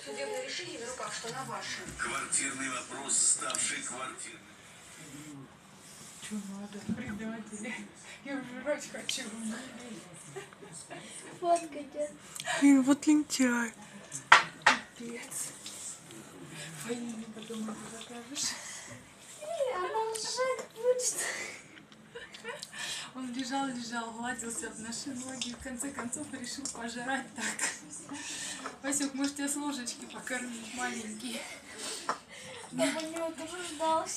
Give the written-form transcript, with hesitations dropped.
Судебное решение в руках, что на вашем. Квартирный вопрос, ставший квартирным. Что надо, предатели? Я жрать хочу. Фоткайте. Вот лентяй. Капец. Фаине потом это закажешь. Она жрать будет. Он лежал, гладился об наши ноги и в конце концов решил пожрать так. Васюк, может тебя с ложечки покормить, маленький? Я бы не утруждался.